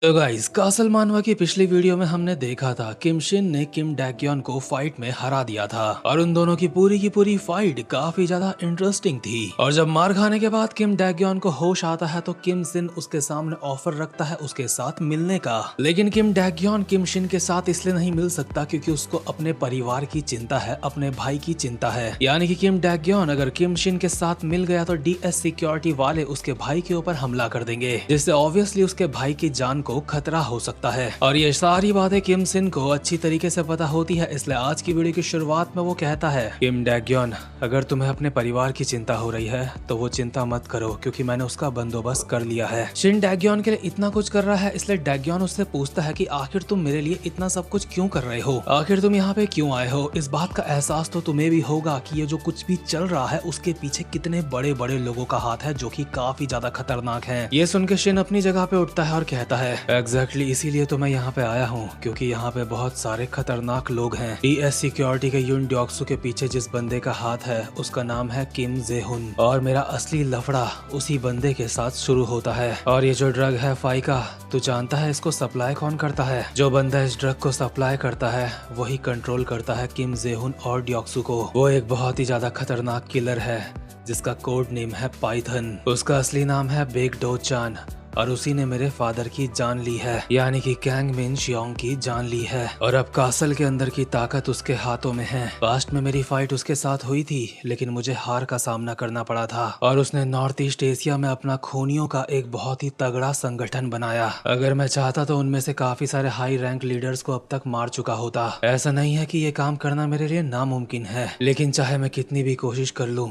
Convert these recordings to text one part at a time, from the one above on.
तो guys castle मानवा की पिछली वीडियो में हमने देखा था किम शिन ने किम डैक्योन को फाइट में हरा दिया था और उन दोनों की पूरी फाइट काफी ज्यादा इंटरेस्टिंग थी। और जब मार खाने के बाद किम डैक्योन को होश आता है तो किम शिन उसके सामने ऑफर रखता है उसके साथ मिलने का। लेकिन किम डैक्योन किम शिन के साथ इसलिए नहीं मिल सकता क्योंकि उसको अपने परिवार की चिंता है, अपने भाई की चिंता है। यानी कि किम डैक्योन अगर किम शिन के साथ मिल गया तो डीएस सिक्योरिटी वाले उसके भाई के ऊपर हमला कर देंगे, जिससे ऑब्वियसली उसके भाई की जान को खतरा हो सकता है। और ये सारी बातें किम शिन को अच्छी तरीके से पता होती है, इसलिए आज की वीडियो की शुरुआत में वो कहता है, किम डैक्योन अगर तुम्हें अपने परिवार की चिंता हो रही है तो वो चिंता मत करो क्योंकि मैंने उसका बंदोबस्त कर लिया है। शिन डैक्योन के लिए इतना कुछ कर रहा है, इसलिए डैक्योन उससे पूछता है कि आखिर तुम मेरे लिए इतना सब कुछ क्यों कर रहे हो, आखिर तुम यहाँ पे क्यों आए हो। इस बात का एहसास तो तुम्हें भी होगा कि ये जो कुछ भी चल रहा है उसके पीछे कितने बड़े बड़े लोगों का हाथ है जो कि काफी ज्यादा खतरनाक है। ये सुन के शिन अपनी जगह पे उठता है और कहता है, एग्जैक्टली इसीलिए तो मैं यहाँ पे आया हूँ क्योंकि यहाँ पे बहुत सारे खतरनाक लोग हैं। डीएस सिक्योरिटी के युन डॉक्सू के पीछे जिस बंदे का हाथ है उसका नाम है किम जे-हुन और मेरा असली लफड़ा उसी बंदे के साथ शुरू होता है। और ये जो ड्रग है फाइका, तू जानता है इसको सप्लाई कौन करता है? जो बंदा इस ड्रग को सप्लाई करता है वही कंट्रोल करता है किम जे-हुन और डॉक्सू को। वो एक बहुत ही ज्यादा खतरनाक किलर है जिसका कोड नेम है पाइथन। उसका असली नाम है बेग डो चान और उसी ने मेरे फादर की जान ली है, यानी कि कैंग मिन शियोंग की जान ली है। और अब कासल के अंदर की ताकत उसके हाथों में है। पास्ट में मेरी फाइट उसके साथ हुई थी लेकिन मुझे हार का सामना करना पड़ा था और उसने नॉर्थ ईस्ट एशिया में अपना खूनियों का एक बहुत ही तगड़ा संगठन बनाया। अगर मैं चाहता तो उनमें से काफी सारे हाई रैंक लीडर्स को अब तक मार चुका होता। ऐसा नहीं है कि ये काम करना मेरे लिए नामुमकिन है, लेकिन चाहे मैं कितनी भी कोशिश कर लूं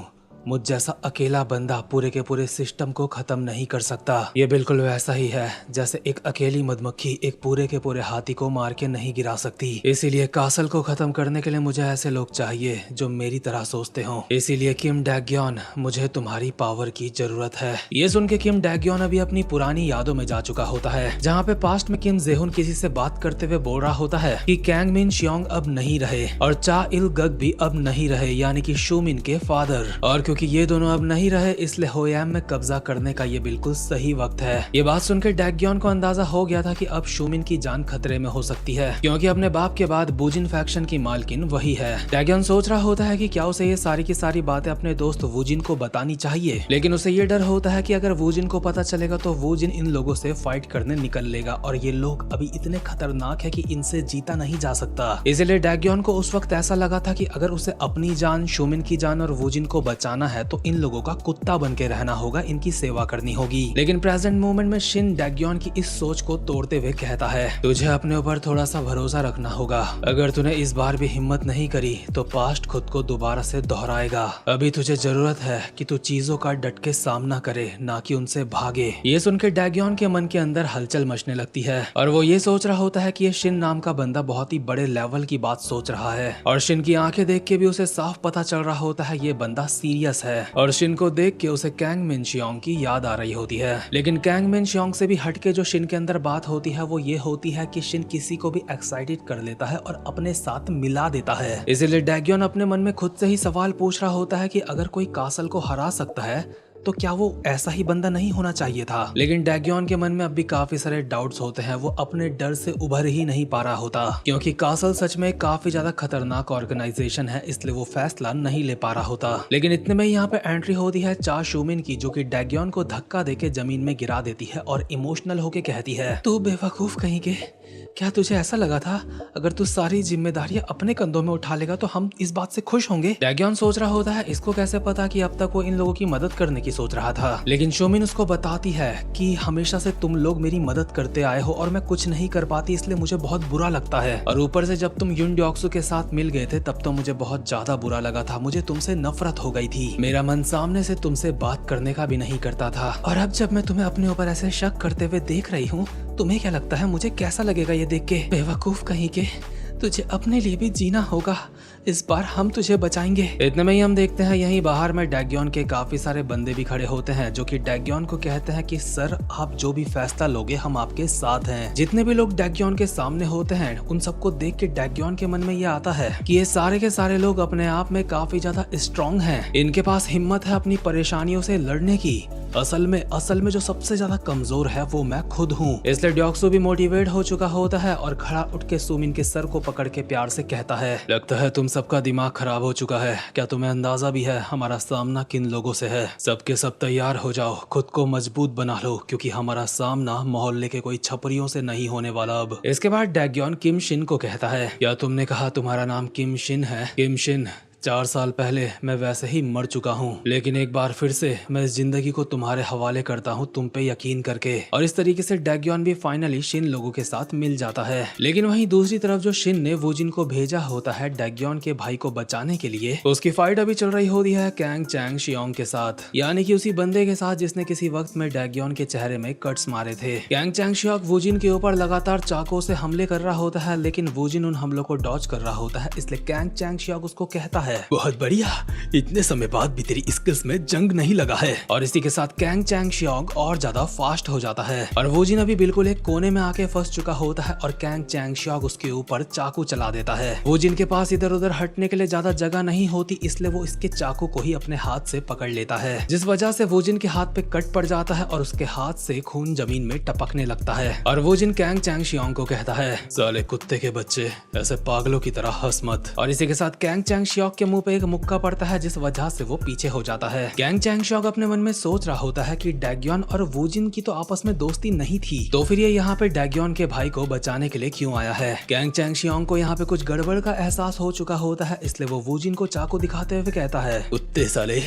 मुझ जैसा अकेला बंदा पूरे के पूरे सिस्टम को खत्म नहीं कर सकता। ये बिल्कुल वैसा ही है जैसे एक अकेली मधुमक्खी एक पूरे के पूरे हाथी को मार के नहीं गिरा सकती। इसीलिए कासल को खत्म करने के लिए मुझे ऐसे लोग चाहिए जो मेरी तरह सोचते हो। इसीलिए किम डैक्योन मुझे तुम्हारी पावर की जरूरत है। ये सुन के किम डैक्योन अभी अपनी पुरानी यादों में जा चुका होता है, जहाँ पे पास्ट में किम जे-हुन किसी से बात करते हुए बोल रहा होता है कि कैंग मिन शियोंग अब नहीं रहे और चा इल गग भी अब नहीं रहे, यानी कि शूमिन के फादर। और क्योंकि ये दोनों अब नहीं रहे इसलिए होयाम में कब्जा करने का ये बिल्कुल सही वक्त है। ये बात सुनकर डैक्योन को अंदाजा हो गया था कि अब शूमिन की जान खतरे में हो सकती है क्योंकि अपने बाप के बाद वूजिन फैक्शन की मालकिन वही है। डैक्योन सोच रहा होता है कि क्या उसे ये सारी की सारी बातें अपने दोस्त वूजिन को बतानी चाहिए, लेकिन उसे ये डर होता है कि अगर वूजिन को पता चलेगा तो वूजिन इन लोगों से फाइट करने निकल लेगा और ये लोग अभी इतने खतरनाक है कि इनसे जीता नहीं जा सकता। इसलिए डैक्योन को उस वक्त ऐसा लगा था कि अगर उसे अपनी जान, शूमिन की जान और वूजिन को बचाना है तो इन लोगों का कुत्ता बन के रहना होगा, इनकी सेवा करनी होगी। लेकिन प्रेजेंट मोमेंट में शिन डैक्योन की इस सोच को तोड़ते हुए कहता है, तुझे अपने ऊपर थोड़ा सा भरोसा रखना होगा। अगर तूने इस बार भी हिम्मत नहीं करी तो पास्ट खुद को दोबारा से दोहराएगा। अभी तुझे जरूरत है कि तू चीजों का डट के सामना करे, ना कि उनसे भागे। ये सुनकर डैक्योन के मन के अंदर हलचल मचने लगती है और वो ये सोच रहा होता है कि ये शिन नाम का बंदा बहुत ही बड़े लेवल की बात सोच रहा है और शिन की आंखें देख के भी उसे साफ पता चल रहा होता है ये बंदा सीरियस है। और शिन को देख के उसे कैंग मिन शियोंग की याद आ रही होती है, लेकिन कैंग मिन शियोंग से भी हटके जो शिन के अंदर बात होती है वो ये होती है कि शिन किसी को भी एक्साइटेड कर लेता है और अपने साथ मिला देता है। इसीलिए डैक्योन अपने मन में खुद से ही सवाल पूछ रहा होता है कि अगर कोई कासल को हरा सकता है तो क्या वो ऐसा ही बंदा नहीं होना चाहिए था। लेकिन डैक्योन के मन में अब भी काफी सारे डाउट्स होते हैं, वो अपने डर से उभर ही नहीं पा रहा होता क्योंकि कासल सच में काफी ज्यादा खतरनाक ऑर्गेनाइजेशन है, इसलिए वो फैसला नहीं ले पा रहा होता। लेकिन इतने में यहाँ पे एंट्री होती है चा शूमिन की, जो कि डैक्योन को धक्का देके जमीन में गिरा देती है और इमोशनल होके कहती है, तू बेवकूफ कहीं के, क्या तुझे ऐसा लगा था अगर तू सारी जिम्मेदारियां अपने कंधों में उठा लेगा तो हम इस बात से खुश होंगे? डैक्योन सोच रहा होता है इसको कैसे पता कि अब तक वो इन लोगों की मदद करने की सोच रहा था। लेकिन शूमिन उसको बताती है कि हमेशा से तुम लोग मेरी मदद करते आए हो और मैं कुछ नहीं कर पाती इसलिए मुझे बहुत बुरा लगता है। और ऊपर से जब तुम युन डॉक्सू के साथ मिल गए थे तब तो मुझे बहुत ज्यादा बुरा लगा था, मुझे तुमसे नफरत हो गई थी, मेरा मन सामने से तुमसे बात करने का भी नहीं करता था। और अब जब मैं तुम्हें अपने ऊपर ऐसे शक करते हुए देख रही हूँ, तुम्हें क्या लगता है मुझे कैसा लगेगा ये देख के? बेवकूफ कहीं के, तुझे अपने लिए भी जीना होगा, इस बार हम तुझे बचाएंगे। इतने में ही हम देखते हैं यहीं बाहर में डैक्योन के काफी सारे बंदे भी खड़े होते हैं जो कि डैक्योन को कहते हैं कि सर आप जो भी फैसला लोगे हम आपके साथ हैं। जितने भी लोग डैक्योन के सामने होते हैं उन सबको देख के डैक्योन के मन में ये आता है कि ये सारे के सारे लोग अपने आप में काफी ज्यादा स्ट्रॉन्ग हैं, इनके पास हिम्मत है अपनी परेशानियों से लड़ने की असल में जो सबसे ज्यादा कमजोर है वो मैं खुद हूँ। इसलिए ड्योक्सू भी मोटिवेट हो चुका होता है और खड़ा उठ के सुमिन के सर को पकड़ के प्यार से कहता है, लगता है तुम सबका दिमाग खराब हो चुका है। क्या तुम्हें अंदाजा भी है हमारा सामना किन लोगों से है? सबके सब तैयार हो जाओ, खुद को मजबूत बना लो, क्योंकि हमारा सामना मोहल्ले के कोई छपरियों से नहीं होने वाला अब। इसके बाद डैग्योन किम शिन को कहता है, क्या तुमने कहा तुम्हारा नाम किम शिन है? किम शिन, 4 साल पहले मैं वैसे ही मर चुका हूँ, लेकिन एक बार फिर से मैं इस जिंदगी को तुम्हारे हवाले करता हूँ, तुम पे यकीन करके। और इस तरीके से डैग्योन भी फाइनली शिन लोगों के साथ मिल जाता है। लेकिन वहीं दूसरी तरफ जो शिन ने वूजिन को भेजा होता है डैग्योन के भाई को बचाने के लिए, तो उसकी फाइट अभी चल रही होती है कैंग चैंग शियोंग के साथ, यानी कि उसी बंदे के साथ जिसने किसी वक्त में डैग्योन के चेहरे में कट्स मारे थे। कैंग चैंग शियोंग वूजिन के ऊपर लगातार चाकों से हमले कर रहा होता है, लेकिन वूजिन उन हमलों को डॉज कर रहा होता है। इसलिए कैंग चैंग शियोंग उसको कहता है, बहुत बढ़िया, इतने समय बाद भी तेरी स्किल्स में जंग नहीं लगा है। और इसी के साथ कैंग चैंग शियोंग और ज्यादा फास्ट हो जाता है और वूजिन अभी बिल्कुल एक कोने में आके फंस चुका होता है और कैंग चैंग शियोंग उसके ऊपर चाकू चला देता है। वूजिन के पास इधर उधर हटने के लिए ज्यादा जगह नहीं होती, इसलिए वो इसके चाकू को ही अपने हाथ से पकड़ लेता है, जिस वजह से वूजिन के हाथ पे कट पड़ जाता है और उसके हाथ से खून जमीन में टपकने लगता है। और वूजिन कैंग चैंग शियोंग को कहता है, साले कुत्ते के बच्चे, ऐसे पागलों की तरह हंस मत। और इसी के साथ कैंग चैंग शियोंग के मुंह पे एक मुक्का पड़ता है, जिस वजह से वो पीछे हो जाता है। कैंग चैंग शियोंग अपने मन में सोच रहा होता है कि डैग्योन और वूजिन की तो आपस में दोस्ती नहीं थी, तो फिर ये यहाँ पे डैग्योन के भाई को बचाने के लिए क्यों आया है? कैंग चैंग शियोंग को यहाँ पे कुछ गड़बड़ का एहसास हो चुका होता है, इसलिए वो वूजिन को चाकू दिखाते हुए कहता है, कुत्ते साले,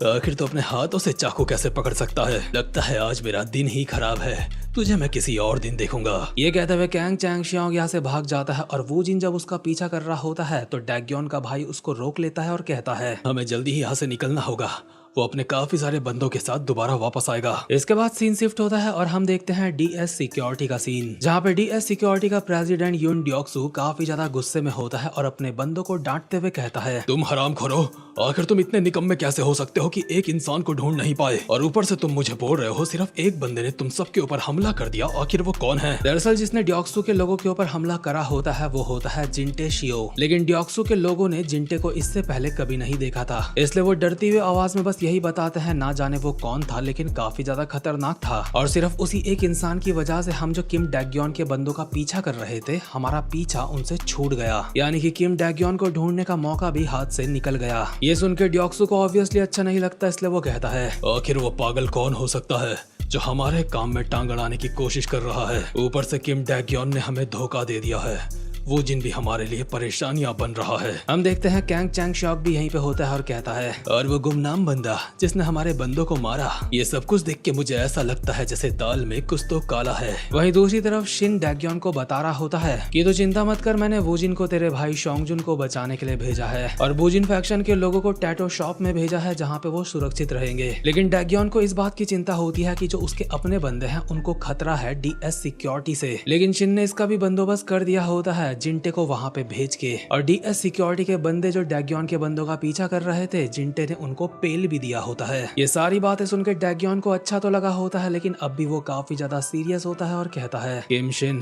आखिर तो अपने हाथों से चाकू कैसे पकड़ सकता है? लगता है आज मेरा दिन ही खराब है, तुझे मैं किसी और दिन देखूंगा। ये कहते हुए कैंग चैंग शियोंग यहाँ से भाग जाता है और वूजिन जब उसका पीछा कर रहा होता है तो डैग्योन का भाई उसको रोक लेता है और कहता है, हमें जल्दी ही यहाँ से निकलना होगा, वो अपने काफी सारे बंदों के साथ दोबारा वापस आएगा। इसके बाद सीन शिफ्ट होता है और हम देखते हैं डीएस सिक्योरिटी का सीन, जहाँ पे डीएस सिक्योरिटी का प्रेसिडेंट यून ड्योक्सू काफी ज्यादा गुस्से में होता है और अपने बंदों को डांटते हुए कहता है, तुम हरामखोरो, आखिर तुम इतने निकम्मे कैसे हो सकते हो कि एक इंसान को ढूंढ नहीं पाए, और ऊपर से तुम मुझे बोल रहे हो सिर्फ एक बंदे ने तुम सबके ऊपर हमला कर दिया, आखिर वो कौन है? दरअसल जिसने ड्योक्सू के लोगों के ऊपर हमला करा होता है वो होता है जिंटे शियो, लेकिन ड्योक्सू के लोगों ने जिंटे को इससे पहले कभी नहीं देखा था, इसलिए वो डरती हुई आवाज में बस यही बताते हैं, ना जाने वो कौन था लेकिन काफी ज्यादा खतरनाक था, और सिर्फ उसी एक इंसान की वजह से हम जो किम डैग्योन के बंदों का पीछा कर रहे थे, हमारा पीछा उनसे छूट गया, यानी कि किम डैग्योन को ढूंढने का मौका भी हाथ से निकल गया। ये सुनकर ड्योक्सू को ऑब्वियसली अच्छा नहीं लगता, इसलिए वो कहता है, आखिर वो पागल कौन हो सकता है जो हमारे काम में टांग अड़ाने की कोशिश कर रहा है? ऊपर से किम डैग्योन ने हमें धोखा दे दिया है, वूजिन भी हमारे लिए परेशानियां बन रहा है। हम देखते हैं कैंग चैंग शियोंग भी यहीं पे होता है और कहता है, और वो गुमनाम बंदा जिसने हमारे बंदों को मारा, ये सब कुछ देख के मुझे ऐसा लगता है जैसे दाल में कुछ तो काला है। वहीं दूसरी तरफ शिन डैग्योन को बता रहा होता है कि तो चिंता मत कर, मैंने वूजिन को तेरे भाई शोंगजुन को बचाने के लिए भेजा है और वूजिन फैक्शन के लोगों को टैटो शॉप में भेजा है जहाँ पे वो सुरक्षित रहेंगे। लेकिन डैग्योन को इस बात की चिंता होती है कि जो उसके अपने बंदे हैं उनको खतरा है डीएस सिक्योरिटी से, लेकिन शिन ने इसका भी बंदोबस्त कर दिया होता है जिंटे को वहाँ पे भेज के, और डीएस सिक्योरिटी के बंदे जो डैग्योन के बंदों का पीछा कर रहे थे, जिंटे ने उनको पेल भी दिया होता है। ये सारी बातें सुनकर डैग्योन को अच्छा तो लगा होता है, लेकिन अब भी वो काफी ज्यादा सीरियस होता है और कहता है, किम शिन,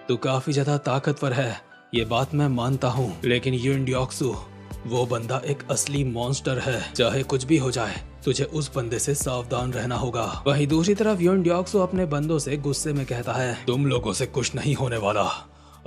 तू काफी ज्यादा ताकतवर है, ये बात मैं मानता हूँ, लेकिन यून ड्योक्सू वो बंदा एक असली मॉन्स्टर है, चाहे कुछ भी हो जाए तुझे उस बंदे से सावधान रहना होगा। वहीं दूसरी तरफ यून ड्योक्सू अपने बंदों से गुस्से में कहता है, तुम लोगों से कुछ नहीं होने वाला,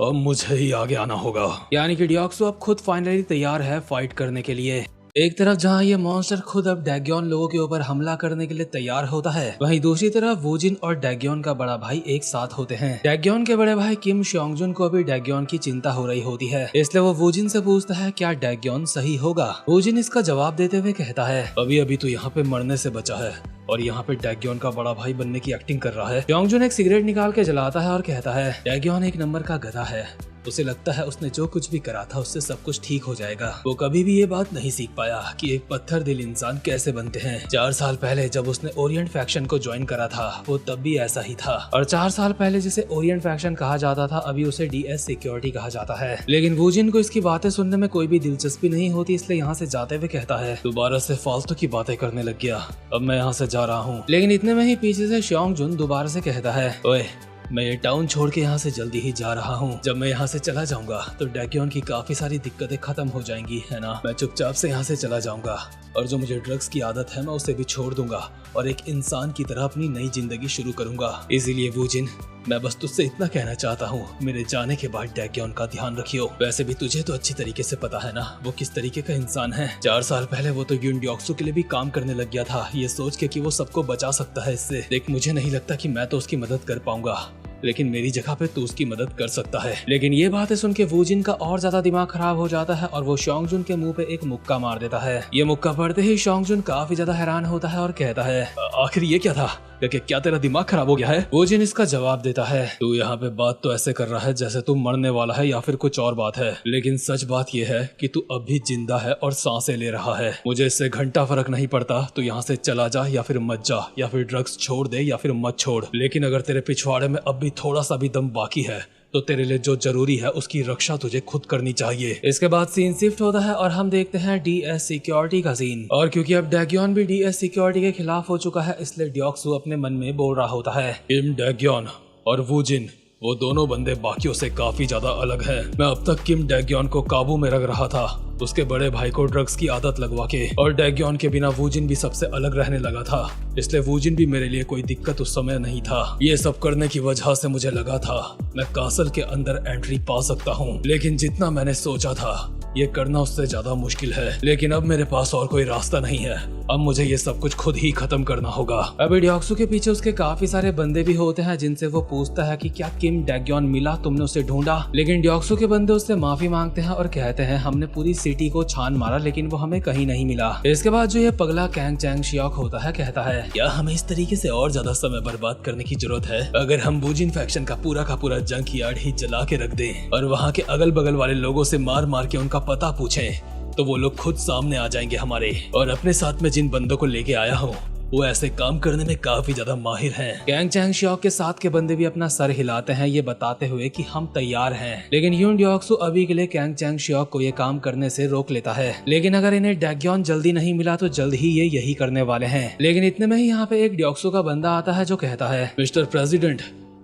अब मुझे ही आगे आना होगा। यानी कि ड्योक्सू अब खुद फाइनली तैयार है फाइट करने के लिए। एक तरफ जहां ये मॉन्स्टर खुद अब डैग्योन लोगों के ऊपर हमला करने के लिए तैयार होता है, वहीं दूसरी तरफ वूजिन और डैग्योन का बड़ा भाई एक साथ होते हैं। डैग्योन के बड़े भाई किम शोंगजुन को भी डैग्योन की चिंता हो रही होती है, इसलिए वो वूजिन से पूछता है क्या डैग्योन सही होगा। वूजिन इसका जवाब देते हुए कहता है, अभी अभी तो यहाँ पे मरने से बचा है और यहाँ पे डैग्योन का बड़ा भाई बनने की एक्टिंग कर रहा है। शोंगजुन एक सिगरेट निकाल के जलाता है और कहता है, डैग्योन एक नंबर का गधा है, उसे लगता है उसने जो कुछ भी करा था उससे सब कुछ ठीक हो जाएगा। वो कभी भी ये बात नहीं सीख पाया कि एक पत्थर दिल इंसान कैसे बनते हैं। 4 साल पहले जब उसने ओरिएंट फैक्शन को ज्वाइन करा था वो तब भी ऐसा ही था, और 4 साल पहले जिसे ओरिएंट फैक्शन कहा जाता था अभी उसे डीएस सिक्योरिटी कहा जाता है। लेकिन वूजिन को इसकी बातें सुनने में कोई भी दिलचस्पी नहीं होती, इसलिए यहाँ से जाते हुए कहता है, दोबारा से फालतू की बातें करने लग गया, अब मैं यहाँ से जा रहा हूँ। लेकिन इतने में ही पीछे से शोंगजुन दोबारा से कहता है, ओए मैं ये टाउन छोड़ के यहाँ से जल्दी ही जा रहा हूँ। जब मैं यहाँ से चला जाऊंगा तो डैग्योन की काफी सारी दिक्कतें खत्म हो जाएंगी, है ना। मैं चुपचाप से यहाँ से चला जाऊंगा और जो मुझे ड्रग्स की आदत है मैं उसे भी छोड़ दूंगा और एक इंसान की तरह अपनी नई जिंदगी शुरू करूंगा। इसीलिए वूजिन, मैं बस तुझसे इतना कहना चाहता हूँ, मेरे जाने के बाद डैग्योन का ध्यान रखियो। वैसे भी तुझे तो अच्छी तरीके से पता है ना वो किस तरीके का इंसान है। 4 साल पहले वो तो यूनड्योक्सु के लिए भी काम करने लग गया था, ये सोच के कि वो सबको बचा सकता है इससे। देख, मुझे नहीं लगता कि मैं तो उसकी मदद कर पाऊंगा, लेकिन मेरी जगह पे तू उसकी मदद कर सकता है। लेकिन ये बातें सुन के वूजिन का और ज्यादा दिमाग खराब हो जाता है और वो शोंगजुन के मुंह पे एक मुक्का मार देता है। ये मुक्का पड़ते ही शोंगजुन काफी ज्यादा हैरान होता है और कहता है, आखिर ये क्या था? क्या तेरा दिमाग खराब हो गया है? वूजिन इसका जवाब देता है, तू यहाँ पे बात तो ऐसे कर रहा है जैसे तू मरने वाला है या फिर कुछ और बात है, लेकिन सच बात ये है कि तू अब भी जिंदा है और सांसें ले रहा है। मुझे इससे घंटा फर्क नहीं पड़ता, तू यहाँ से चला जा या फिर मत जा, या फिर ड्रग्स छोड़ दे या फिर मत छोड़, लेकिन अगर तेरे पिछवाड़े में अब भी थोड़ा सा भी दम बाकी है तो तेरे लिए जो जरूरी है उसकी रक्षा तुझे खुद करनी चाहिए। इसके बाद सीन शिफ्ट होता है और हम देखते हैं डीएस सिक्योरिटी का सीन। और क्योंकि अब डैग्योन भी डीएस सिक्योरिटी के खिलाफ हो चुका है, इसलिए ड्योक्सु अपने मन में बोल रहा होता है, किम डैग्योन और वूजिन, वो दोनों बंदे बाकियों से काफी ज्यादा अलग हैं। मैं अब तक किम डैग्योन को काबू में रख रहा था, उसके बड़े भाई को ड्रग्स की आदत लगवा के, और डैग्योन के बिना वूजिन भी सबसे अलग रहने लगा था, इसलिए वूजिन भी मेरे लिए कोई दिक्कत उस समय नहीं था। ये सब करने की वजह से मुझे लगा था मैं कासल के अंदर एंट्री पा सकता हूँ, लेकिन जितना मैंने सोचा था ये करना उससे ज्यादा मुश्किल है। लेकिन अब मेरे पास और कोई रास्ता नहीं है, अब मुझे ये सब कुछ खुद ही खत्म करना होगा। अभी ड्योक्सु के पीछे उसके काफी सारे बंदे भी होते हैं जिनसे वो पूछता है कि क्या किम डैग्योन मिला, तुमने उसे ढूंढा? लेकिन ड्योक्सु के बंदे उससे माफी मांगते हैं और कहते हैं, हमने पूरी सिटी को छान मारा लेकिन वो हमें कहीं नहीं मिला। इसके बाद जो ये पगला कैंग चैंग शियोक होता है कहता है, क्या हमें इस तरीके से और ज्यादा समय बर्बाद करने की जरूरत है? अगर हम वूजिन फैक्शन का पूरा जंक यार्ड ही जला के रख दें और वहाँ के अगल बगल वाले लोगों से मार के उनका पता पूछें तो वो लोग खुद सामने आ जाएंगे हमारे। और अपने साथ में जिन बंदों को लेके आया हूँ वो ऐसे काम करने में काफी ज्यादा माहिर हैं। कैंग चैंग शियोक के साथ के बंदे भी अपना सर हिलाते हैं ये बताते हुए कि हम तैयार हैं। लेकिन यूनड्योक्सु अभी के लिए कैंग चैंग शियोक को ये काम करने से रोक लेता है। लेकिन अगर इन्हें डैग्योन जल्दी नहीं मिला तो जल्द ही ये यही करने वाले हैं। लेकिन इतने में ही यहाँ पे एक ड्योक्सु का बंदा आता है जो कहता है, मिस्टर प्रेसिडेंट,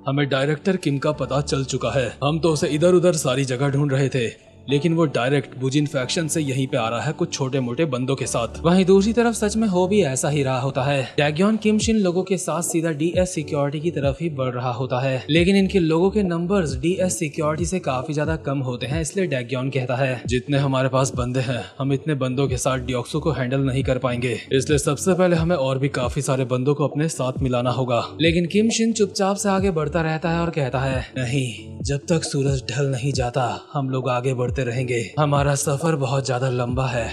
हमें डायरेक्टर किम का पता चल चुका है। हम तो उसे इधर उधर सारी जगह ढूंढ रहे थे, लेकिन वो डायरेक्ट वूजिन फैक्शन से यहीं पे आ रहा है कुछ छोटे मोटे बंदों के साथ। वहीं दूसरी तरफ सच में हो भी ऐसा ही रहा होता है। डैग्योन किमशिन लोगों के साथ सीधा डीएस सिक्योरिटी की तरफ ही बढ़ रहा होता है, लेकिन इनके लोगों के नंबर्स डीएस सिक्योरिटी से काफी ज्यादा कम होते हैं, इसलिए डैग्योन कहता है, जितने हमारे पास बंदे हैं हम इतने बंदों के साथ ड्योक्सु को हैंडल नहीं कर पाएंगे, इसलिए सबसे पहले हमें और भी काफी सारे बंदों को अपने साथ मिलाना होगा। लेकिन किमशिन चुपचाप से आगे बढ़ता रहता है और कहता है, नहीं, जब तक सूरज ढल नहीं जाता हम लोग आगे बढ़ते रहेंगे। हमारा सफर बहुत ज्यादा लंबा है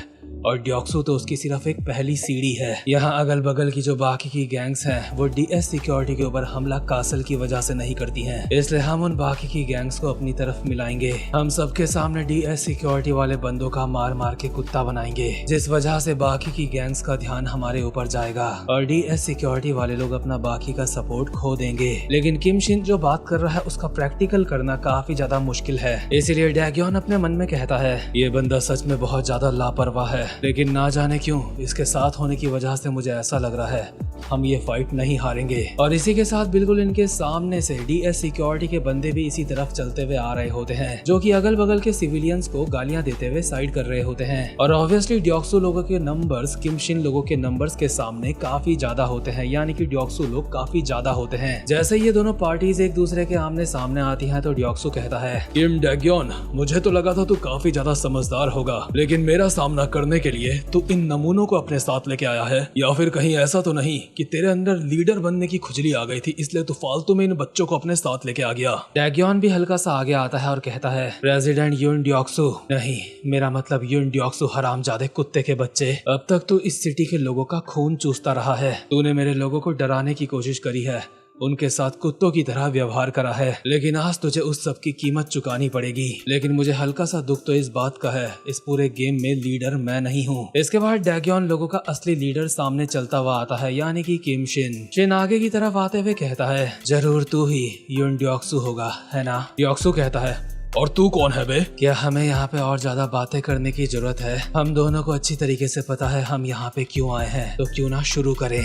और ड्योक्सु तो उसकी सिर्फ एक पहली सीढ़ी है। यहाँ अगल बगल की जो बाकी की गैंग्स हैं वो डीएस सिक्योरिटी के ऊपर हमला कासल की वजह से नहीं करती हैं, इसलिए हम उन बाकी की गैंग्स को अपनी तरफ मिलाएंगे। हम सबके सामने डीएस सिक्योरिटी वाले बंदों का मार के कुत्ता बनाएंगे, जिस वजह से बाकी की गैंग्स का ध्यान हमारे ऊपर जाएगा और डीएस सिक्योरिटी वाले लोग अपना बाकी का सपोर्ट खो देंगे। लेकिन किमशिन जो बात कर रहा है उसका प्रैक्टिकल करना काफी ज्यादा मुश्किल है, इसीलिए डैग्योन अपने मन में कहता है, ये बंदा सच में बहुत ज्यादा लापरवाह है, लेकिन ना जाने क्यों इसके साथ होने की वजह से मुझे ऐसा लग रहा है हम ये फाइट नहीं हारेंगे। और इसी के साथ बिल्कुल इनके सामने से डीएस सिक्योरिटी के बंदे भी इसी तरफ चलते हुए आ रहे होते हैं, जो कि अगल बगल के सिविलियंस को गालियां देते हुए साइड कर रहे होते हैं। और ऑब्वियसली ड्योक्सु लोगों के नंबर्स किमशिन लोगों के नंबर्स के सामने काफी ज्यादा होते हैं, यानी कि ड्योक्सु लोग काफी ज्यादा होते हैं। जैसे ये दोनों पार्टीज एक दूसरे के आमने सामने आती है तो ड्योक्सु कहता है, किम डैग्योन, मुझे तो लगा था तू काफी ज्यादा समझदार होगा, लेकिन मेरा सामना करने के लिए तू इन नमूनों को अपने साथ लेके आया है, या फिर कहीं ऐसा तो नहीं कि तेरे अंदर लीडर बनने की खुजली आ गई थी इसलिए तू फालतू में इन बच्चों को अपने साथ लेके आ गया। डैग्योन भी हल्का सा आगे आता है और कहता है, प्रेसिडेंट यूनड्योक्सु, नहीं, मेरा मतलब यूनड्योक्सु हरामजादे कुत्ते के बच्चे, अब तक तू इस सिटी के लोगों का खून चूसता रहा है, तूने मेरे लोगों को डराने की कोशिश करी है, उनके साथ कुत्तों की तरह व्यवहार करा है, लेकिन आज तुझे उस सब की कीमत चुकानी पड़ेगी। लेकिन मुझे हल्का सा दुख तो इस बात का है, इस पूरे गेम में लीडर मैं नहीं हूँ। इसके बाद डैग्योन लोगों का असली लीडर सामने चलता हुआ आता है, यानी कि किमशिन। शिन आगे की तरफ आते हुए कहता है, जरूर तू ही यूनड्योक्सु होगा, है ना? ड्योक्सु कहता है, और तू कौन है बे? क्या हमें यहाँ पे और ज्यादा बातें करने की जरूरत है? हम दोनों को अच्छी तरीके से पता है हम यहाँ पे क्यों आए हैं, तो क्यों ना शुरू करें।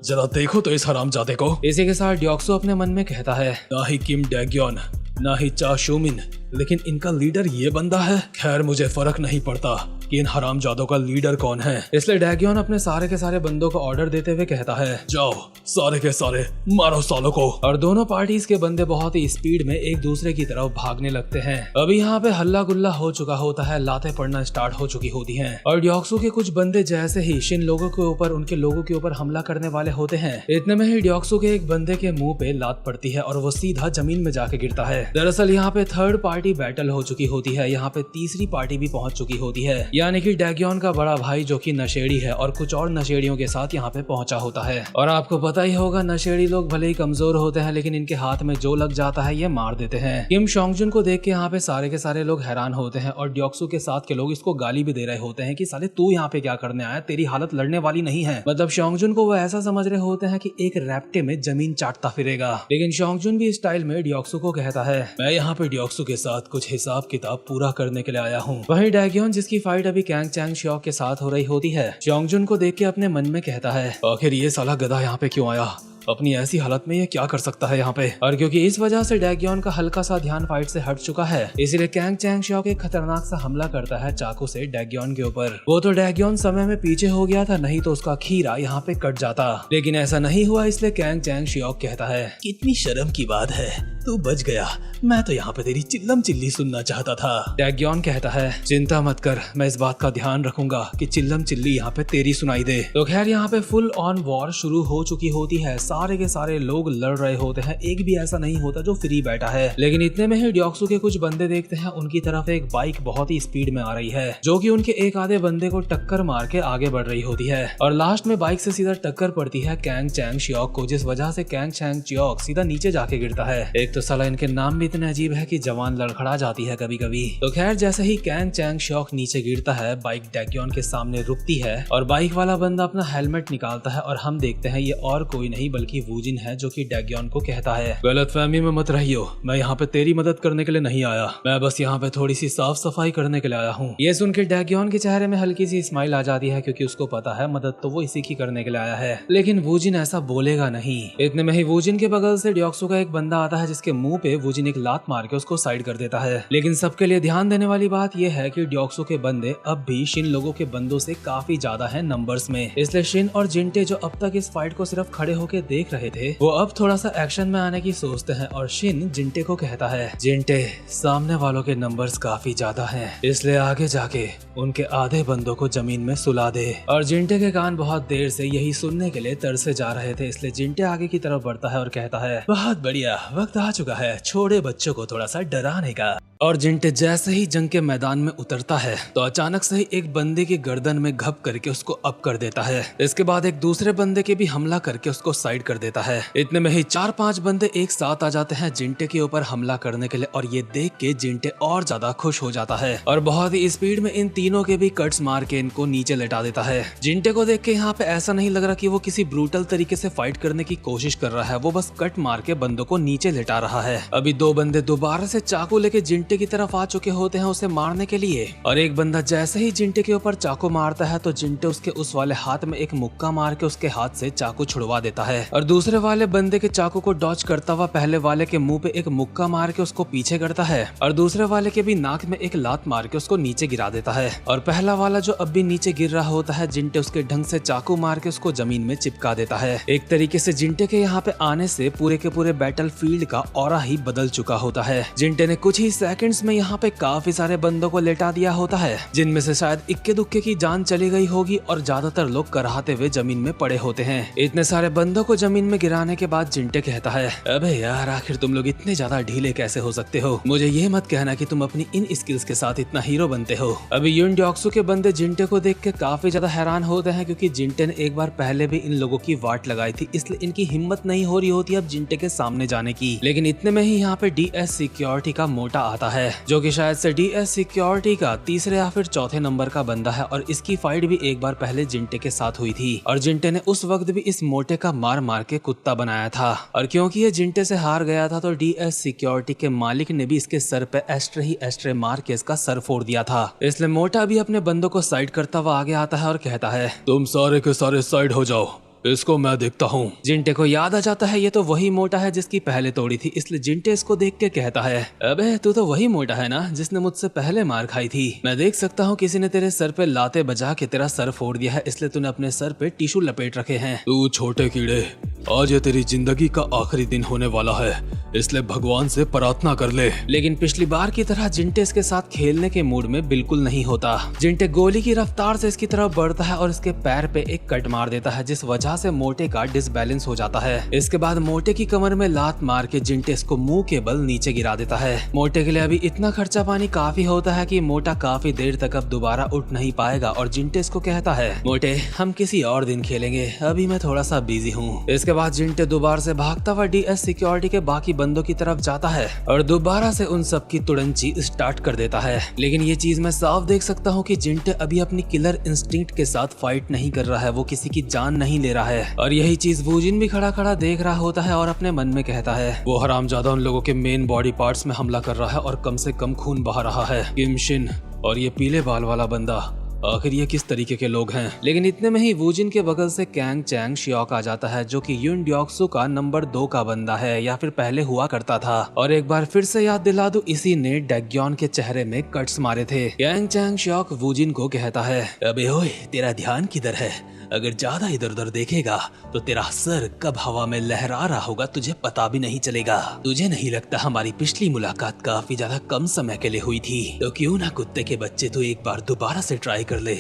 जरा देखो तो इस हरामजादे को। इसी के साथ ड्योक्सो अपने मन में कहता है, ना ही किम डैग्योन ना ही चा शोमिन, लेकिन इनका लीडर ये बंदा है। खैर मुझे फर्क नहीं पड़ता कि इन हरामजादों का लीडर कौन है। इसलिए डैग्योन अपने सारे के सारे बंदों को ऑर्डर देते हुए कहता है, जाओ सारे के सारे मारो सालों को। और दोनों पार्टीज के बंदे बहुत ही स्पीड में एक दूसरे की तरफ भागने लगते हैं। अभी यहाँ पे हल्ला गुल्ला हो चुका होता है, लातें पड़ना स्टार्ट हो चुकी होती हैं और ड्योक्सो के कुछ बंदे जैसे ही शिन लोगों के ऊपर उनके लोगों के ऊपर हमला करने वाले होते हैं, इतने में ही ड्योक्सो के एक बंदे के मुंह पे लात पड़ती है और वो सीधा जमीन में जाके गिरता है। दरअसल यहाँ पे थर्ड पार्टी बैटल हो चुकी होती है, यहाँ पे तीसरी पार्टी भी पहुंच चुकी होती है, यानी कि डैग्योन का बड़ा भाई जो कि नशेड़ी है और कुछ और नशेड़ियों के साथ यहाँ पे पहुंचा होता है। और आपको पता ही होगा नशेड़ी लोग भले ही कमजोर होते हैं लेकिन इनके हाथ में जो लग जाता है ये मार देते हैं। किम शोंगजुन को देख के यहाँ पे सारे के सारे लोग हैरान होते हैं और ड्योक्सो के साथ के लोग इसको गाली भी दे रहे होते हैं कि साले तू यहाँ पे क्या करने आया, तेरी हालत लड़ने वाली नहीं है। मतलब शोंगजुन को वो ऐसा समझ रहे होते हैं कि एक रैप्टे में जमीन चाटता फिरेगा। लेकिन शोंगजुन भी स्टाइल में ड्योक्सो को कहता है, मैं यहाँ पे ड्योक्सो के साथ कुछ हिसाब किताब पूरा करने के लिए आया हूँ। वहीं डैग्योन जिसकी फाइट अभी कैंग चैंग श्योक के साथ हो रही होती है, शोंगजुन को देख के अपने मन में कहता है, आखिर ये साला गधा यहाँ पे क्यों आया, अपनी ऐसी हालत में ये क्या कर सकता है यहाँ पे। और क्योंकि इस वजह से डैग्योन का हल्का सा ध्यान फाइट से हट चुका है, इसीलिए कैंग चैंग श्योक एक खतरनाक सा हमला करता है चाकू से डैग्योन के ऊपर। वो तो डैग्योन समय में पीछे हो गया था, नहीं तो उसका खीरा यहाँ पे कट जाता, लेकिन ऐसा नहीं हुआ। इसलिए कैंग चैंग श्योक कहता है, कितनी शर्म की बात है, तू बच गया, मैं तो यहाँ पे तेरी चिल्लम चिल्ली सुनना चाहता था। डैग्योन कहता है, चिंता मत कर, मैं इस बात का ध्यान रखूंगा कि चिल्लम चिल्ली यहाँ पे तेरी सुनाई दे। तो खैर यहाँ पे फुल ऑन वॉर शुरू हो चुकी होती है, सारे के सारे लोग लड़ रहे होते हैं, एक भी ऐसा नहीं होता जो फ्री बैठा है। लेकिन इतने में ही ड्योक्सो के कुछ बंदे देखते हैं उनकी तरफ एक बाइक बहुत ही स्पीड में आ रही है, जो कि उनके एक आधे बंदे को टक्कर मार के आगे बढ़ रही होती है। और लास्ट में बाइक से सीधा टक्कर पड़ती है कैंग चैंग श्योक को, जिस वजह से कैंग चैंग श्योक सीधा नीचे जाके गिरता है। एक तो साला इनके नाम भी इतने अजीब है कि जवान लड़खड़ा जाती है कभी कभी। तो खैर जैसे ही कैंग चैंग श्योक नीचे गिरता है, बाइक डैग्योन के सामने रुकती है और बाइक वाला बंदा अपना हेलमेट निकालता है और हम देखते हैं ये और कोई नहीं बल्कि वूजिन है, जो कि डैग्योन को कहता है, गलतफहमी में मत रहियो, मैं यहाँ पे तेरी मदद करने के लिए नहीं आया, मैं बस यहाँ पे थोड़ी सी साफ सफाई करने के लिए आया हूँ। ये सुन के डैग्योन के चेहरे में हल्की सी स्माइल आ जाती है, क्योंकि उसको पता है मदद तो वो इसी की करने के लिए आया है। लेकिन वूजिन ऐसा बोलेगा नहीं। इतने में ही वूजिन के बगल से ड्योक्सो का एक बंदा आता है, जिसके मुंह पे वूजिन एक लात मार के उसको साइड कर देता है। लेकिन सबके लिए ध्यान देने वाली बात यह है कि ड्योक्सो के बंदे अब भी शिन लोगों के बंदों से काफी ज्यादा है नंबर्स में, इसलिए शिन और जिंटे जो अब तक इस फाइट को सिर्फ खड़े होके देख रहे थे, वो अब थोड़ा सा एक्शन में आने की सोचते हैं। और शिन जिंटे को कहता है, जिंटे सामने वालों के नंबर्स काफी ज्यादा हैं, इसलिए आगे जाके उनके आधे बंदों को जमीन में सुला दे। और जिंटे के कान बहुत देर से यही सुनने के लिए तरसे जा रहे थे, इसलिए जिंटे आगे की तरफ बढ़ता है और कहता है, बहुत बढ़िया, वक्त आ चुका है छोटे बच्चों को थोड़ा सा डराने का। और जिंटे जैसे ही जंग के मैदान में उतरता है तो अचानक से ही एक बंदे की गर्दन में घप करके उसको अप कर देता है। इसके बाद एक दूसरे बंदे के भी हमला करके उसको साइड कर देता है। इतने में ही 4-5 बंदे एक साथ आ जाते हैं जिंटे के ऊपर हमला करने के लिए, और ये देख के जिंटे और ज्यादा खुश हो जाता है और बहुत ही स्पीड में इन तीनों के भी कट्स मार के इनको नीचे लेटा देता है। जिंटे को देख के यहाँ पे ऐसा नहीं लग रहा कि वो किसी ब्रूटल तरीके से फाइट करने की कोशिश कर रहा है, वो बस कट मार के बंदों को नीचे लेटा रहा है। अभी 2 बंदे दोबारा से चाकू लेके जिंटे की तरफ आ चुके होते हैं उसे मारने के लिए, और एक बंदा जैसे ही जिंटे के ऊपर चाकू मारता है तो जिंटे उसके उस वाले हाथ में एक मुक्का मार के उसके हाथ से चाकू छुड़वा देता है, और दूसरे वाले बंदे के चाकू को डॉच करता हुआ पहले वाले के मुंह पे एक मुक्का मार के उसको पीछे करता है, और दूसरे वाले के भी नाक में एक लात मार के उसको नीचे गिरा देता है। और पहला वाला जो अब भी नीचे गिर रहा होता है, जिंटे उसके ढंग से चाकू मार के उसको जमीन में चिपका देता है। एक तरीके से जिंटे के यहाँ पे आने से पूरे के पूरे बैटल फील्ड का ऑरा ही बदल चुका होता है। जिंटे ने कुछ ही सेकंड्स में यहाँ पे काफी सारे बंदों को लेटा दिया होता है, जिनमें से शायद इक्के दुक्के की जान चली गई होगी और ज्यादातर लोग कराहते हुए जमीन में पड़े होते हैं। इतने सारे बंदों को जमीन में गिराने के बाद जिंटे कहता है, अबे यार आखिर तुम लोग इतने ज्यादा ढीले कैसे हो सकते हो, मुझे ये मत कहना कि तुम अपनी इन स्किल्स के साथ इतना हीरो बनते हो। अभी यून ड्योक्सो के बंदे जिंटे को देख के काफी ज्यादा हैरान होते हैं, क्योंकि जिंटे ने एक बार पहले भी इन लोगों की वाट लगाई थी, इसलिए इनकी हिम्मत नहीं हो रही होती अब जिंटे के सामने जाने की। लेकिन इतने में ही यहाँ पे DS सिक्योरिटी का मोटा आता है, जो कि शायद से DS सिक्योरिटी का तीसरे या फिर चौथे नंबर का बंदा है, और इसकी फाइट भी एक बार पहले जिंटे के साथ हुई थी, और जिंटे ने उस वक्त भी इस मोटे का मार मार के कुत्ता बनाया था। और क्योंकि ये जिंटे से हार गया था तो DS सिक्योरिटी के मालिक ने भी इसके सर पे एस्ट्रे ही एस्ट्रे मार के इसका सर फोड़ दिया था। इसलिए मोटा भी अपने बंदों को साइड करता हुआ आगे आता है और कहता है, तुम सारे के सारे साइड हो जाओ, इसको मैं देखता हूँ। जिंटे को याद आ जाता है ये तो वही मोटा है जिसकी पहले तोड़ी थी, इसलिए जिंटे इसको देख के कहता है, अबे तू तो वही मोटा है ना जिसने मुझसे पहले मार खाई थी। मैं देख सकता हूँ किसी ने तेरे सर पे लाते बजा के तेरा सर फोड़ दिया है, इसलिए तूने अपने सर पे टिश्यू लपेट रखे हैं। तू छोटे कीड़े, आज ये तेरी जिंदगी का आखिरी दिन होने वाला है, इसलिए भगवान से प्रार्थना कर ले। लेकिन पिछली बार की तरह जिंटे इसके साथ खेलने के मूड में बिल्कुल नहीं होता। जिंटे गोली की रफ्तार से इसकी तरफ बढ़ता है और इसके पैर पे एक कट मार देता है, जिस वजह से मोटे का डिसबैलेंस हो जाता है। इसके बाद मोटे की कमर में लात मार के जिंटे इसको मुंह के बल नीचे गिरा देता है। मोटे के लिए अभी इतना खर्चा पानी काफी होता है कि मोटा काफी देर तक अब दोबारा उठ नहीं पाएगा और जिंटे इसको कहता है, मोटे हम किसी और दिन खेलेंगे, अभी मैं थोड़ा सा बिजी हूँ। इसके बाद जिंटे दोबारा से भागता हुआ डीएस सिक्योरिटी के बाकी बंदों की तरफ जाता है और दोबारा से उन सब की तुड़ंची स्टार्ट कर देता है। लेकिन ये चीज मैं साफ देख सकता हूँ कि जिंटे अभी अपनी किलर इंस्टिंक्ट के साथ फाइट नहीं कर रहा है, वो किसी की जान नहीं ले रहा है। और यही चीज वूजिन भी खड़ा खड़ा देख रहा होता है और अपने मन में कहता है, वो हरामजादा उन लोगों के मेन बॉडी पार्ट्स में हमला कर रहा है और कम से कम खून बहा रहा है। किम शिन और ये पीले बाल वाला बंदा, आखिर ये किस तरीके के लोग हैं। लेकिन इतने में ही वूजिन के बगल से कैंग चैंग शियोक आ जाता है, जो कि युन ड्योक्सु का नंबर 2 का बंदा है, या फिर पहले हुआ करता था। और एक बार फिर से याद दिला दूं, इसी ने डैग्योन के चेहरे में कट्स मारे थे। कैंग चैंग शियोक वूजिन को कहता है, अबे ओए तेरा ध्यान किधर है, अगर ज्यादा इधर उधर देखेगा तो तेरा सर कब हवा में लहरा रहा होगा तुझे पता भी नहीं चलेगा। तुझे नहीं लगता हमारी पिछली मुलाकात काफी ज्यादा कम समय के लिए हुई थी? तो क्यों ना कुत्ते के बच्चे तू एक बार दोबारा से ट्राई कर ले,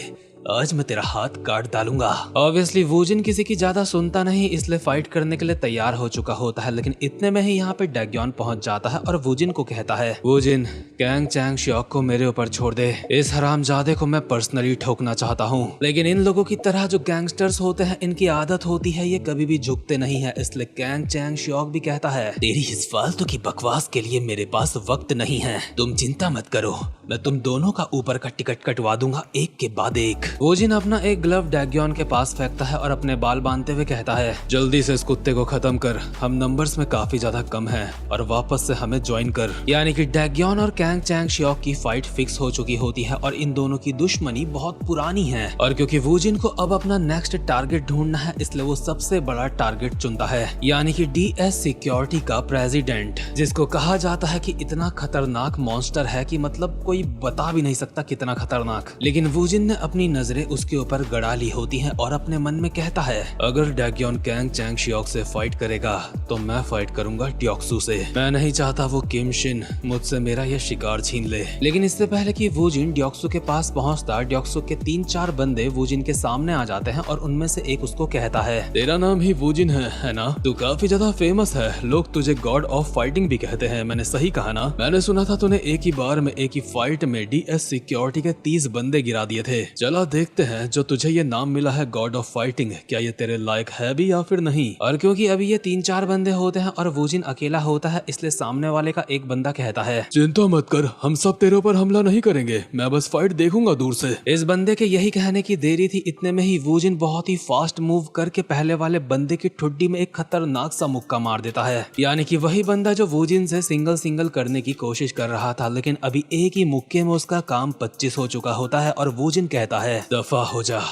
आज मैं तेरा हाथ काट डालूंगा। ऑब्वियसली वूजिन किसी की ज्यादा सुनता नहीं, इसलिए फाइट करने के लिए तैयार हो चुका होता है। लेकिन इतने में ही यहाँ पे डैग्योन पहुंच जाता है और वूजिन को कहता है, वूजिन कैंग चैंग शियोक को मेरे ऊपर छोड़ दे, इस हरामजादे को मैं पर्सनली ठोकना चाहता हूँ। लेकिन इन लोगों की तरह जो गैंगस्टर्स होते हैं, इनकी आदत होती है ये कभी भी झुकते नहीं है। इसलिए कैंग चैंग शियोक भी कहता है, तेरी इस फालतू की बकवास के लिए मेरे पास वक्त नहीं है, तुम चिंता मत करो, मैं तुम दोनों का ऊपर का टिकट कटवा दूंगा एक के बाद एक। वूजिन अपना एक ग्लव डैग्योन के पास फेंकता है और अपने बाल बांधते हुए कहता है, जल्दी से इस कुत्ते को खत्म कर, हम नंबर्स में काफी ज्यादा कम हैं और वापस से हमें ज्वाइन कर। यानी कि डैग्योन और कैंग चैंग शियोक की फाइट फिक्स हो चुकी होती है और इन दोनों की दुश्मनी बहुत पुरानी है। और क्योंकि वूजिन को अब अपना नेक्स्ट टारगेट ढूंढना है, इसलिए वो सबसे बड़ा टारगेट चुनता है, यानी कि डीएस सिक्योरिटी का प्रेसिडेंट, जिसको कहा जाता है कि इतना खतरनाक मॉन्स्टर है कि मतलब कोई बता भी नहीं सकता कितना खतरनाक। लेकिन वूजिन ने अपनी नजरें उसके ऊपर गड़ा ली होती हैं और अपने मन में कहता है, अगर डैग्योन कैंग चैंग शियोक से फाइट करेगा तो मैं फाइट करूंगा ड्योक्सु से। मैं नहीं चाहता वो किम शिन मुझसे मेरा ये शिकार छीन ले। लेकिन इससे पहले कि वूजिन ड्योक्सु के पास पहुंचता, ड्योक्सु के 3-4 बंदे वूजिन के सामने आ जाते हैं और उनमें से एक उसको कहता है, तेरा नाम ही वूजिन है ना? तू काफी ज्यादा फेमस है, लोग तुझे गॉड ऑफ फाइटिंग भी कहते हैं, मैंने सही कहा ना? मैंने सुना था तूने एक ही बार में एक ही फाइट में डीएस सिक्योरिटी के 30 बंदे गिरा दिए थे। चला देखते हैं जो तुझे ये नाम मिला है गॉड ऑफ फाइटिंग, क्या ये तेरे लायक है भी या फिर नहीं। और क्योंकि अभी ये 3-4 बंदे होते हैं और वूजिन अकेला होता है, इसलिए सामने वाले का एक बंदा कहता है, चिंता मत कर, हम सब तेरे ऊपर हमला नहीं करेंगे, मैं बस फाइट देखूंगा दूर से। इस बंदे के यही कहने की देरी थी, इतने में ही वूजिन बहुत ही फास्ट मूव करके पहले वाले बंदे की ठुड्डी में एक खतरनाक सा मुक्का मार देता है। यानी कि वही बंदा जो वूजिन से सिंगल करने की कोशिश कर रहा था, लेकिन अभी एक ही मुक्के में उसका काम 25 हो चुका होता है और वूजिन कहता है, दफा हो जा,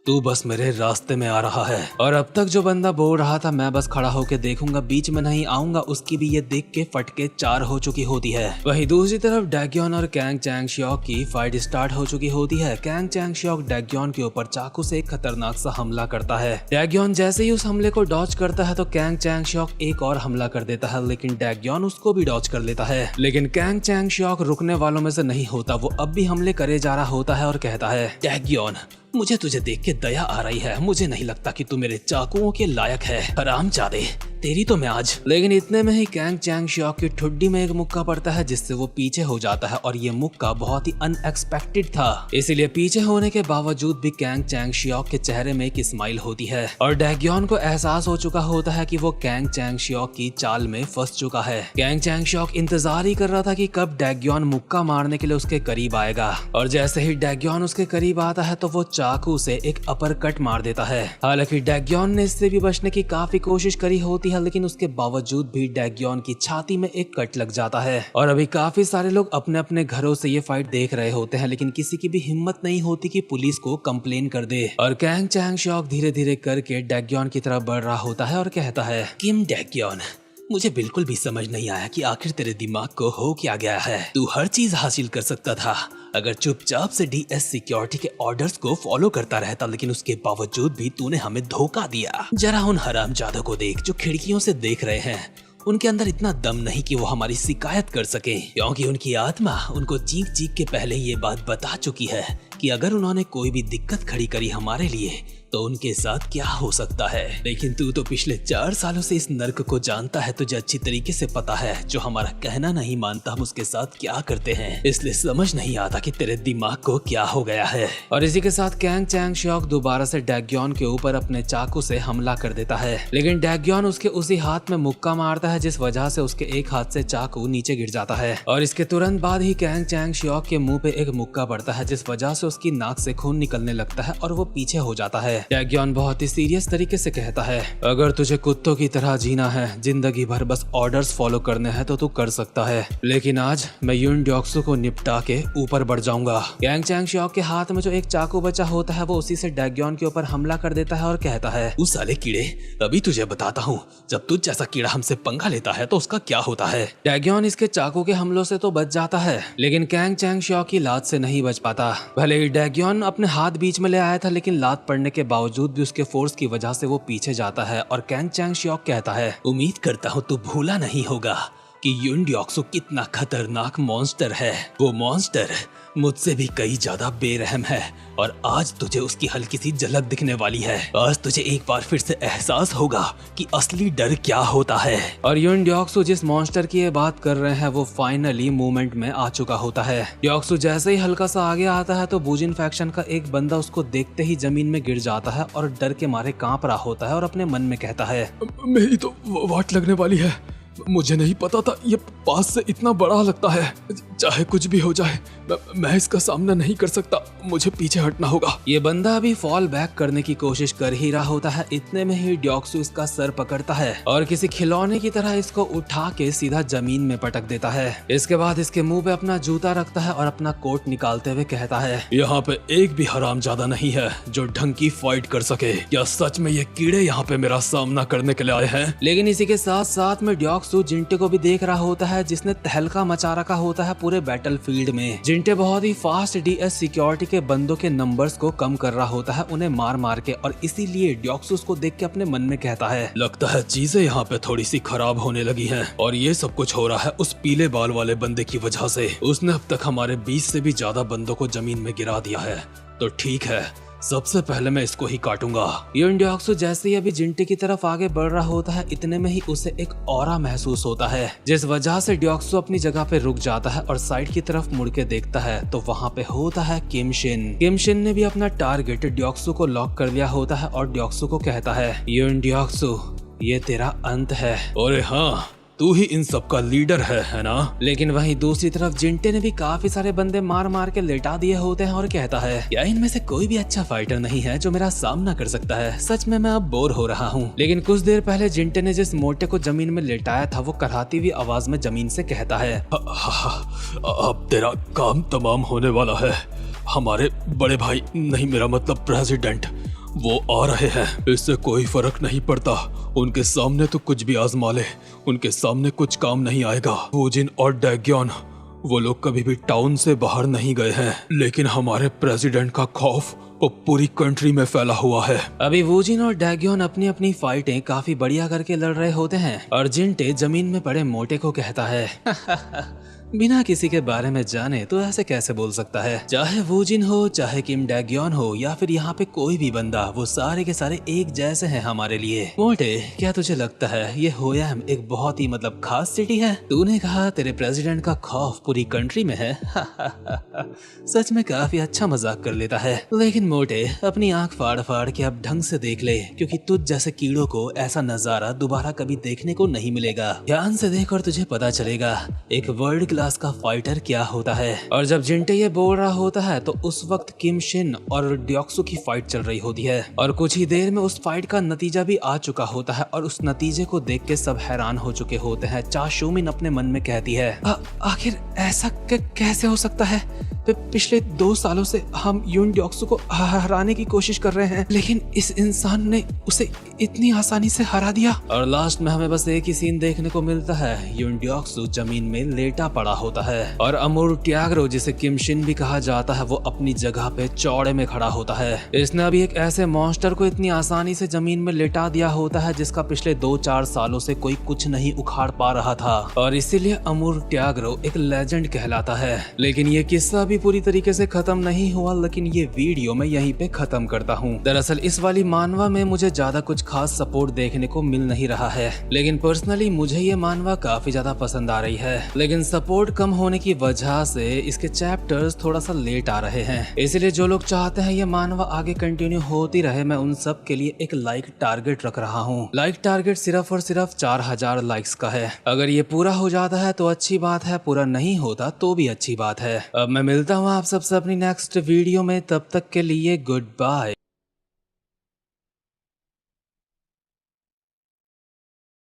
तू बस मेरे रास्ते में आ रहा है। और अब तक जो बंदा बोल रहा था मैं बस खड़ा होके देखूंगा, बीच में नहीं आऊंगा, उसकी भी ये देख के फटके 4 हो चुकी होती है। वहीं दूसरी तरफ डैग्योन और कैंग चैंग शियोक की फाइट स्टार्ट हो चुकी होती है। कैंग चैंग शियोक डैग्योन के ऊपर चाकू से एक खतरनाक सा हमला करता है। डैग्योन जैसे ही उस हमले को डॉज करता है तो कैंग चैंग शियोक एक और हमला कर देता है, लेकिन डैग्योन उसको भी डॉज कर लेता है। लेकिन कैंग चैंग शियोक रुकने वालों में से नहीं होता, वो अब भी हमले करे जा रहा होता है और कहता है, डैग्योन मुझे तुझे देख के दया आ रही है, मुझे नहीं लगता कि तू मेरे चाकुओं के लायक है, हरामजादे तेरी तो मैं आज। लेकिन इतने में ही कैंग चैंग शियोक की ठुड्डी में एक मुक्का पड़ता है, जिससे वो पीछे हो जाता है और ये मुक्का बहुत ही अनएक्सपेक्टेड था। इसीलिए पीछे होने के बावजूद भी कैंग चैंग शियोक के चेहरे में एक स्माइल होती है और डैग्योन को एहसास हो चुका होता है कि वो कैंग चैंग शियोक की चाल में फंस चुका है। कैंग चैंग शियोक इंतजार ही कर रहा था कि कब डैग्योन मुक्का मारने के लिए उसके करीब आएगा, और जैसे ही डैग्योन उसके करीब आता है तो वो चाकू से एक अपर कट मार देता है। हालांकि डैग्योन ने इससे भी बचने की काफी कोशिश करी होती जाती है, लेकिन उसके बावजूद भी डैग्योन की छाती में एक कट लग जाता है। और अभी काफी सारे लोग अपने अपने घरों से ये फाइट देख रहे होते हैं, लेकिन किसी की भी हिम्मत नहीं होती कि पुलिस को कंप्लेन कर दे। और कैंग चैंग श्योक धीरे धीरे करके डैग्योन की तरफ बढ़ रहा होता है और कहता है, किम डैग्योन, मुझे बिल्कुल भी समझ नहीं आया कि आखिर तेरे दिमाग को हो क्या गया है। तू हर चीज हासिल कर सकता था अगर चुपचाप से डीएस सिक्योरिटी के ऑर्डर्स को फॉलो करता रहता, लेकिन उसके बावजूद भी तूने हमें धोखा दिया। जरा उन हरामजादों को देख जो खिड़कियों से देख रहे हैं। उनके अंदर इतना दम नहीं कि वो हमारी शिकायत कर सके, क्योंकि उनकी आत्मा उनको चीख चीख के पहले ये बात बता चुकी है कि अगर उन्होंने कोई भी दिक्कत खड़ी करी हमारे लिए तो उनके साथ क्या हो सकता है। लेकिन तू तो पिछले 4 सालों से इस नर्क को जानता है, तुझे अच्छी तरीके से पता है जो हमारा कहना नहीं मानता हम उसके साथ क्या करते हैं। इसलिए समझ नहीं आता कि तेरे दिमाग को क्या हो गया है। और इसी के साथ कैंग चैंग श्योक दोबारा से डैग्योन के ऊपर अपने चाकू से हमला कर देता है, लेकिन डैग्योन उसके उसी हाथ में मुक्का मारता है जिस वजह से उसके एक हाथ से चाकू नीचे गिर जाता है। और इसके तुरंत बाद ही कैंग चैंग श्योक के मुंह पे एक मुक्का पड़ता है जिस वजह से उसकी नाक से खून निकलने लगता है और वो पीछे हो जाता है। डैग्योन बहुत ही सीरियस तरीके से कहता है, अगर तुझे कुत्तों की तरह जीना है, जिंदगी भर बस ऑर्डर्स फॉलो करने हैं तो तू कर सकता है, लेकिन आज मैं युन ड्योक्सू को निपटा के ऊपर बढ़ जाऊंगा। कैंग चैंग श्योक के हाथ में जो एक चाकू बचा होता है वो उसी से डैग्योन के ऊपर हमला कर देता है और कहता है, उस साले कीड़े, अभी तुझे बताता हूँ, जब तुझ जैसा कीड़ा हमसे पंगा लेता है तो उसका क्या होता है। डैग्योन इसके चाकू के हमलों से तो बच जाता है, लेकिन कैंग चैंग श्योक की लात से नहीं बच पाता। भले ही डैग्योन अपने हाथ बीच में ले आया था, लेकिन लात पड़ने के बावजूद भी उसके फोर्स की वजह से वो पीछे जाता है। और कैंग चैंग श्योक कहता है, उम्मीद करता हूँ तू भूला नहीं होगा कि युन ड्योक्सू कितना खतरनाक मॉन्स्टर है। वो मॉन्स्टर मुझसे भी कई ज्यादा बेरहम है और आज तुझे उसकी हल्की सी झलक दिखने वाली है। आज तुझे एक बार फिर से एहसास होगा कि असली डर क्या होता है। और युन ड्योक्सू जिस मॉन्स्टर की ये बात कर रहे हैं वो फाइनली मूवमेंट में आ चुका होता है। ड्योक्सू जैसे ही हल्का सा आगे आता है तो वूजिन फैक्शन का एक बंदा उसको देखते ही जमीन में गिर जाता है और डर के मारे कांप रहा होता है और अपने मन में कहता है, मेरी तो वाट लगने वाली है। मुझे नहीं पता था ये पास से इतना बड़ा लगता है। चाहे कुछ भी हो जाए मैं इसका सामना नहीं कर सकता, मुझे पीछे हटना होगा। ये बंदा अभी फॉल बैक करने की कोशिश कर ही रहा होता है, इतने में ही ड्योक्सू इसका सर पकड़ता है और किसी खिलौने की तरह इसको उठा के सीधा जमीन में पटक देता है। इसके बाद इसके मुंह पे अपना जूता रखता है और अपना कोट निकालते हुए कहता है, यहाँ पे एक भी हरामजादा नहीं है जो ढंग की फाइट कर सके। क्या सच में ये कीड़े यहाँ पे मेरा सामना करने के लिए आए हैं? लेकिन इसी के साथ साथ में ड्योक्सू जिंटे को भी देख रहा होता है जिसने तहलका मचा रखा होता है पूरे बैटलफील्ड में। जिंटे बहुत ही फास्ट डीएस सिक्योरिटी के बंदों के नंबर्स को कम कर रहा होता है उन्हें मार मार के, और इसीलिए ड्योक्सू उसको देख के अपने मन में कहता है, लगता है चीजें यहाँ पे थोड़ी सी खराब होने लगी हैं और ये सब कुछ हो रहा है उस पीले बाल वाले बंदे की वजह से। उसने अब तक हमारे 20 से भी ज्यादा बंदों को जमीन में गिरा दिया है, तो ठीक है सबसे पहले मैं इसको ही काटूंगा। युन ड्योक्सू जैसे ही अभी जिंटे की तरफ आगे बढ़ रहा होता है इतने में ही उसे एक ऑरा महसूस होता है, जिस वजह से ड्योक्सू अपनी जगह पे रुक जाता है और साइड की तरफ मुड़ के देखता है तो वहाँ पे होता है किम शिन। किम शिन ने भी अपना टारगेट ड्योक्सू को लॉक कर लिया होता है और ड्योक्सू को कहता है, युन ड्योक्सू ये तेरा अंत है। अरे हाँ, तू ही इन सब का लीडर है ना? लेकिन वहीं दूसरी तरफ जिंटे ने भी काफी सारे बंदे मार मार के लेटा दिए होते हैं और कहता है, क्या इनमें से कोई भी अच्छा फाइटर नहीं है जो मेरा सामना कर सकता है? सच में मैं अब बोर हो रहा हूँ। लेकिन कुछ देर पहले जिंटे ने जिस मोटे को जमीन में लेटाया था वो कराहती हुई आवाज में जमीन से कहता है, अब तेरा काम तमाम होने वाला है। हमारे बड़े भाई, नहीं मेरा मतलब प्रेसिडेंट, वो आ रहे हैं। इससे कोई फर्क नहीं पड़ता, उनके सामने तो कुछ भी आजमा ले, उनके सामने कुछ काम नहीं आएगा। वूजिन और डैग्योन वो लोग कभी भी टाउन से बाहर नहीं गए हैं, लेकिन हमारे प्रेसिडेंट का खौफ वो पूरी कंट्री में फैला हुआ है। अभी वूजिन और डैग्योन अपनी अपनी फाइटें काफी बढ़िया करके लड़ रहे होते हैं और जिंटे जमीन में पड़े मोटे को कहता है, बिना किसी के बारे में जाने तो ऐसे कैसे बोल सकता है? चाहे वूजिन हो, चाहे किम डैग्योन हो या फिर यहाँ पे कोई भी बंदा, वो सारे के सारे एक जैसे हैं हमारे लिए। मोटे, क्या तुझे लगता है ये होयाम एक बहुत ही मतलब खास सिटी है? तूने कहा तेरे प्रेसिडेंट का खौफ पूरी कंट्री में है। सच में काफी अच्छा मजाक कर लेता है। लेकिन मोटे, अपनी आंख फाड़ फाड़ के अब ढंग से देख ले, क्योंकि तुझ जैसे कीड़ों को ऐसा नजारा दोबारा कभी देखने को नहीं मिलेगा। ध्यान से देख और तुझे पता चलेगा, एक वर्ल्ड क्लास का फाइटर क्या होता है। और जब जिंटे ये बोल रहा होता है तो उस वक्त किम शिन और डियोक्सु की फाइट चल रही होती है और कुछ ही देर में उस फाइट का नतीजा भी आ चुका होता है और उस नतीजे को देख के सब हैरान हो चुके होते हैं। चा शोमिन अपने मन में कहती है, आखिर ऐसा कैसे हो सकता है? पिछले 2 सालों से हम यून डियोक्सु को हराने की कोशिश कर रहे हैं, लेकिन इस इंसान ने उसे इतनी आसानी से हरा दिया। और लास्ट में हमें बस एक ही सीन देखने को मिलता है, यून डियोक्सु जमीन में लेटा पड़ा होता है और अमूर ट्याग्रो, जिसे किम शिन भी कहा जाता है, वो अपनी जगह पे चौड़े में खड़ा होता है। इसने अभी एक ऐसे मॉन्स्टर को इतनी आसानी से जमीन में लेटा दिया होता है जिसका पिछले 2-4 सालों से कोई कुछ नहीं उखाड़ पा रहा था और इसीलिए अमूर ट्याग्रो एक लेजेंड कहलाता है। लेकिन ये किस्सा भी पूरी तरीके से खत्म नहीं हुआ, लेकिन ये वीडियो मैं यहीं पे खत्म करता हूँ। दरअसल इस वाली मानवा में मुझे ज्यादा कुछ खास सपोर्ट देखने को मिल नहीं रहा है, लेकिन पर्सनली मुझे ये मानवा काफी ज्यादा पसंद आ रही है। लेकिन सपोर्ट कम होने की वजह से इसके चैप्टर्स थोड़ा सा लेट आ रहे हैं, इसलिए जो लोग चाहते हैं ये मानवा आगे कंटिन्यू होती रहे, मैं उन सब के लिए एक लाइक टारगेट रख रहा हूँ। लाइक टारगेट सिर्फ और सिर्फ 4000 लाइक्स का है। अगर ये पूरा हो जाता है तो अच्छी बात है, पूरा नहीं होता तो भी अच्छी बात है। अब मैं मिलता हूँ आप सबसे अपनी नेक्स्ट वीडियो में, तब तक के लिए गुड बाय।